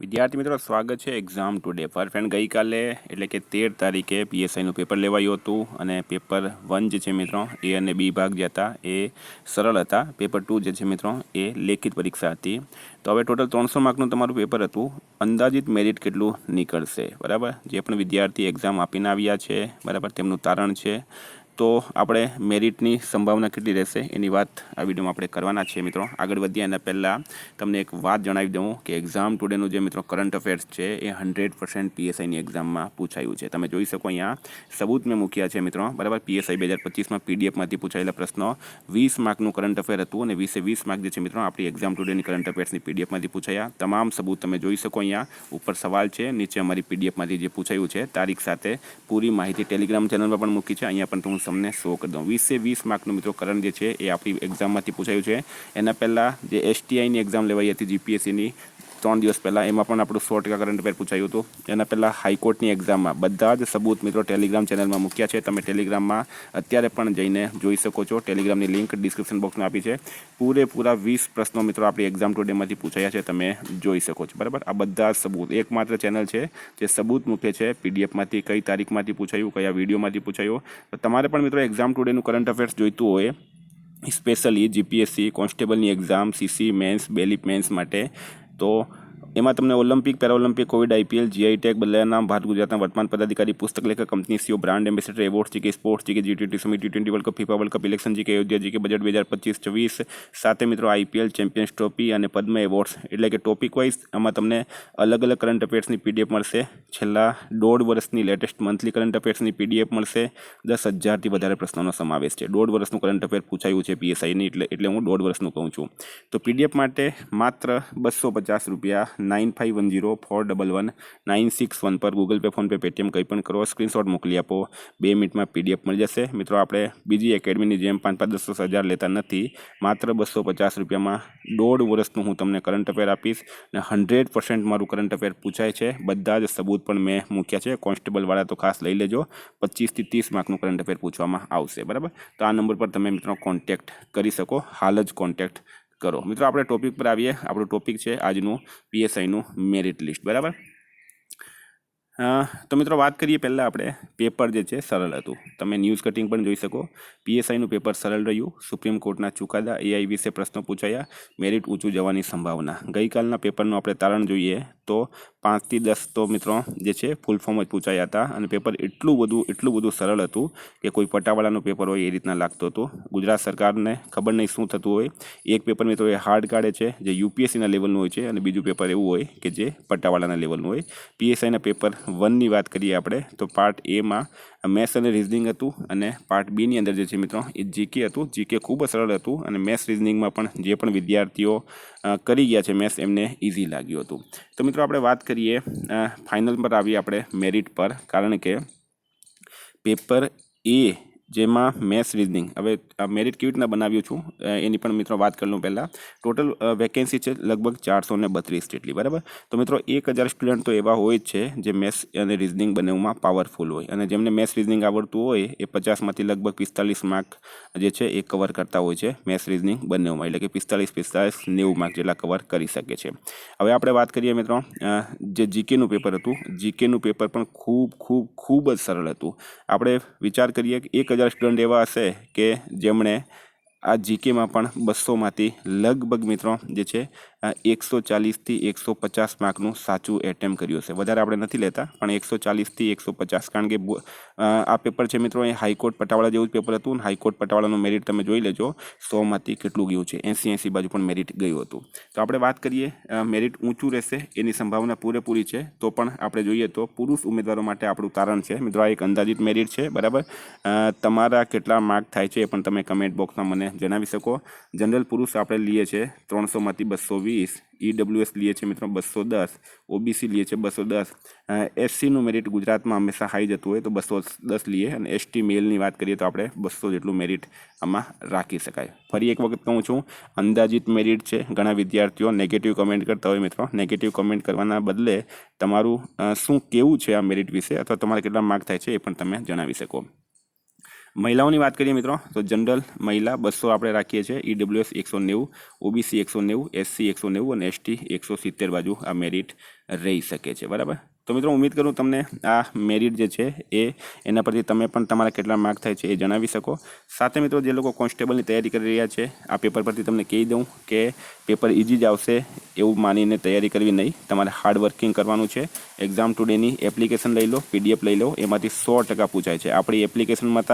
વિદ્યાર્થી મિત્રો સ્વાગત છે એક્ઝામ ટુડે પર ફ્રેન્ડ ગઈકાલે એટલે કે 13 તારીખે પીએસઆઈનું પેપર લેવાયું હતું અને પેપર 1 જે છે મિત્રો એ અને બી ભાગ જે હતા એ સરળ હતા. પેપર 2 જે છે મિત્રો એ લેખિત પરીક્ષા હતી. તો હવે ટોટલ 300 માર્કનું તમારું પેપર હતું. અંદાજિત મેરિટ કેટલું નીકળશે બરાબર, જે પણ વિદ્યાર્થી એક્ઝામ આપીને આવ્યા છે બરાબર તેમનું તારણ છે. તો આપણે મેરિટની સંભાવના કેટલી રહેશે એની વાત આ વિડીયોમાં આપણે કરવાના છે મિત્રો. આગળ વધ્યા એના પહેલાં તમને એક વાત જણાવી દઉં કે એક્ઝામ ટુડેનું જે મિત્રો કરંટ અફેર્સ છે એ 100% પીએસઆઈની એક્ઝામમાં પૂછાયું છે. તમે જોઈ શકો અહીંયા સબૂત મેં મૂક્યા છે મિત્રો બરાબર. પીએસઆઈ 2025માં પીડીએફમાંથી પૂછાયેલા પ્રશ્નો 20 માર્કનું કરંટ અફેર હતું અને 20 માર્ક જે છે મિત્રો આપણી એક્ઝામ ટુડેની કરંટ અફેર્સની પીડીએફમાંથી પૂછાયા. તમામ સબૂત તમે જોઈ શકો અહીંયા. ઉપર સવાલ છે, નીચે અમારી પીડીએફમાંથી જે પૂછાયું છે તારીખ સાથે પૂરી માહિતી ટેલિગ્રામ ચેનલમાં પણ મૂકી છે. અહીંયા પણ હું તમને શો કરી દઉં. 20 માર્કનું મિત્રો કરંટ જે છે એ આપણી એક્ઝામમાંથી પૂછાયું છે. એના પહેલાં જે એસટીઆઈની એક્ઝામ લેવાઈ હતી જીપીએસસીની 3 દિવસ પહેલાં, એમાં પણ આપણું 100% કરંટ અફેર પૂછાયું હતું. એના પહેલાં હાઈકોર્ટની એક્ઝામમાં બધા જ સબૂત મિત્રો ટેલિગ્રામ ચેનલમાં મૂક્યા છે. તમે ટેલિગ્રામમાં અત્યારે પણ જઈને જોઈ શકો છો. ટેલિગ્રામની લિંક ડિસ્ક્રિપ્શન બોક્સમાં આપી છે. પૂરેપૂરા 20 પ્રશ્નો મિત્રો આપણી એક્ઝામ ટુડેમાંથી પૂછાયા છે, તમે જોઈ શકો છો બરાબર. આ બધા સબૂત એકમાત્ર ચેનલ છે જે સબૂત મૂકે છે પીડીએફમાંથી, કઈ તારીખમાંથી પૂછાયું, કયા વિડીયોમાંથી પૂછાયું. તો તમારે પણ મિત્રો એક્ઝામ ટુડેનું કરંટ અફેર્સ જોઈતું હોય સ્પેશિયલી જીપીએસસી કોન્સ્ટેબલની એક્ઝામ, સીસી મેન્સ, બેલીપ મેન્સ માટે, તો એમાં તમને Olympic, Paralympic, Covid, IPL, GI tag, બદલાયા નામ, ભારત ગુજરાતના વર્તમાન પદાધિકારી, પુસ્તક લેખક, company CEO, brand ambassador, awards GK, sports GK, G20 summit, T20 world cup, FIFA world cup, election GK, Ayodhya GK, budget 2025-26, સાથે મિત્રો આઈપીએલ, ચેમ્પિયન્સ ટ્રોફી અને પદ્મ એવોર્ડ્સ, એટલે કે ટોપિક વાઇઝ આમાં તમને અલગ અલગ કરંટ અફેર્સની પીડીએફ મળશે. છેલ્લા 1.5 વર્ષની લેટેસ્ટ મંથલી કરંટ અફેર્સની પીડીએફ મળશે. 10,000થી વધારે પ્રશ્નોનો સમાવેશ છે. 1.5 વર્ષનું કરંટ અફેર પૂછાયું છે પીએસઆઈની, એટલે હું 1.5 વર્ષનું કહું છું. તો પીડીએફ માટે માત્ર 250 રૂપિયા 9510411961 પર ગૂગલ પે, ફોનપે, પેટીએમ કંઈ પણ કરો, સ્ક્રીનશોટ મોકલી આપો. 2 મિનિટમાં પીડીએફ મળી જશે. મિત્રો આપણે બીજી એકેડમીની જેમ 5-10,000 લેતા નથી. માત્ર 250 રૂપિયામાં 1.5 વર્ષનું હું તમને કરંટ અફેર આપીશ અને 100% મારું કરંટ અફેર પૂછાય છે. બધા જ સબૂત પણ મેં મૂક્યા છે. કોન્સ્ટેબલવાળા તો ખાસ લઈ લેજો. 25 થી 30 માર્કનું કરંટ અફેર પૂછવામાં આવશે બરાબર. તો આ નંબર પર તમે મિત્રો કોન્ટેક્ટ કરી શકો. હાલ જ કોન્ટેક્ટ કરો. મિત્રો આપણે ટોપિક પર આવીએ. આપણું ટોપિક છે આજનું પીએસઆઈનું મેરિટ લિસ્ટ બરાબર. તો મિત્રો વાત કરીએ પહેલાં આપણે પેપર જે છે સરળ હતું. તમે ન્યૂઝ કટિંગ પણ જોઈ શકો. પીએસઆઈનું પેપર સરળ રહ્યું. સુપ્રીમ કોર્ટના ચુકાદા, એઆઈ વિશે પ્રશ્નો પૂછાયા, મેરિટ ઊંચું જવાની સંભાવના. ગઈકાલના પેપરનું આપણે તારણ જોઈએ તો 5 થી 10 તો મિત્રો જે છે ફૂલ ફોર્મ જ પૂછાયા હતા અને પેપર એટલું બધું સરળ હતું કે કોઈ પટાવાળાનું પેપર હોય એ રીતના લાગતું હતું. ગુજરાત સરકારને ખબર નહીં શું થતું હોય. એક પેપર મિત્રો એ હાર્ડ કાઢે છે જે યુપીએસસીના લેવલનું હોય છે અને બીજું પેપર એવું હોય કે જે પટ્ટાવાળાના લેવલનું હોય. પીએસઆઈના પેપર 1ની વાત કરીએ આપણે તો પાર્ટ એમાં મેથ્સ અને રિઝનિંગ હતું અને પાર્ટ બીની અંદર જે છે મિત્રો એ જીકે હતું. જીકે ખૂબ જ સરળ હતું અને મેથ્સ રિઝનિંગમાં પણ જે પણ વિદ્યાર્થીઓ કરી ગયા છે મેથ્સ એમને ઇઝી લાગ્યું હતું. તો મિત્રો આપણે વાત કરીએ ફાઇનલ પર આવીએ આપણે મેરિટ પર, કારણ કે પેપર એ જેમાં મેથ્સ રિઝનિંગ, હવે મેરિટ કેવી રીતના બનાવ્યું છું એની પણ મિત્રો વાત કરી લઉં. પહેલાં ટોટલ વેકેન્સી છે લગભગ 432 જેટલી બરાબર. તો મિત્રો 1000 સ્ટુડન્ટ તો એવા હોય જ છે જે મેથ્સ અને રિઝનિંગ બંનેમાં પાવરફુલ હોય અને જેમને મેથ્સ રિઝનિંગ આવડતું હોય એ 50માંથી લગભગ 45 માર્ક જે છે એ કવર કરતા હોય છે મેથ્સ રિઝનિંગ બંનેમાં, એટલે કે 45-90 માર્ક જેટલા કવર કરી શકે છે. હવે આપણે વાત કરીએ મિત્રો જે જીકેનું પેપર હતું. જીકેનું પેપર પણ ખૂબ જ સરળ હતું. આપણે વિચાર કરીએ કે 1000 સ્ટુડન્ટ એવા હશે કે જેમણે આ જીકેમાં પણ 200માંથી લગભગ મિત્રો જે છે 140થી 150 માર્કનું સાચું એટેમ્પ કર્યું હશે. વધારે આપણે નથી લેતા પણ 140થી 150, કારણ કે આ પેપર છે મિત્રો એ હાઈકોર્ટ પટાવાળા જેવું જ પેપર હતું અને હાઈકોર્ટ પટાવાળાનું મેરિટ તમે જોઈ લેજો 100માંથી કેટલું ગયું છે, 80 બાજુ પણ મેરિટ ગયું હતું. તો આપણે વાત કરીએ મેરિટ ઊંચું રહેશે એની સંભાવના પૂરેપૂરી છે. તો પણ આપણે જોઈએ તો પુરુષ ઉમેદવારો માટે આપણું તારણ છે મિત્રો આ એક અંદાજિત મેરિટ છે બરાબર. તમારા કેટલા માર્ક થાય છે એ પણ તમે કમેન્ટ બોક્સમાં મને જણાવી શકો. જનરલ પુરુષ આપણે લઈએ છીએ 300માંથી 220, ઈડબ્લ્યુએસ લઈએ છીએ મિત્રો 210, ઓબીસી લઈએ છીએ 210, એસસીનું મેરિટ ગુજરાતમાં હંમેશા હાઈ જતું હોય તો 210 લઈએ અને એસટી મેલની વાત કરીએ તો આપણે 200 જેટલું મેરિટ આમાં રાખી શકાય. ફરી એક વખત કહું છું અંદાજિત મેરિટ છે. ઘણા વિદ્યાર્થીઓ નેગેટિવ કમેન્ટ કરતા હોય મિત્રો. નેગેટિવ કમેન્ટ કરવાના બદલે તમારું શું કેવું છે આ મેરિટ વિશે અથવા તમારે કેટલા માર્ક થાય છે એ પણ તમે જણાવી શકો. મહિલાઓની વાત કરીએ મિત્રો તો જનરલ મહિલા 200 આપણે રાખીએ છીએ, ઈડબ્લ્યુએસ 190, ઓબીસી 190, એસસી 190 અને એસટી 170 બાજુ આ મેરિટ રહી શકે છે. બરાબર. તો મિત્રો ઉમ્મીદ કરું તમને આ મેરિટ જે છે એના પરથી તમે પણ તમારા કેટલા માર્ક થાય છે એ જણાવી શકો. સાથે મિત્રો જે લોકો કોન્સ્ટેબલની તૈયારી કરી રહ્યા છે આ પેપર પરથી તમને કહી દઉં કે પેપર ઇઝી જ આવશે એવું માનીને તૈયારી કરવી નહીં. તમારે હાર્ડ વર્કિંગ કરવાનું છે. એક્ઝામ ટુડેની એપ્લિકેશન લઈ લો, પીડીએફ લઈ લો, એમાંથી 100% પૂછાય છે. આપણી એપ્લિકેશનમાં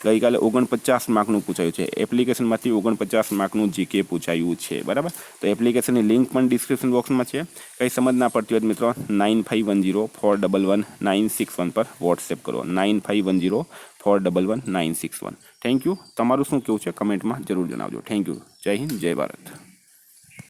ગઈકાલે 49 માર્કનું પૂછાયું છે. એપ્લિકેશનમાંથી 49 માર્કનું જીકે પૂછાયું છે. બરાબર. તો એપ્લિકેશનની લિંક પણ ડિસ્ક્રિપ્શન બોક્સમાં છે. કંઈ સમજ ના પડતી હોય મિત્રો 9510411961 પર વોટ્સએપ કરો. 9510411961. Thank you. તમારું શું કહેવું છે કમેન્ટમાં જરૂર જણાવજો. Thank you. જય હિન્દ, જય ભારત.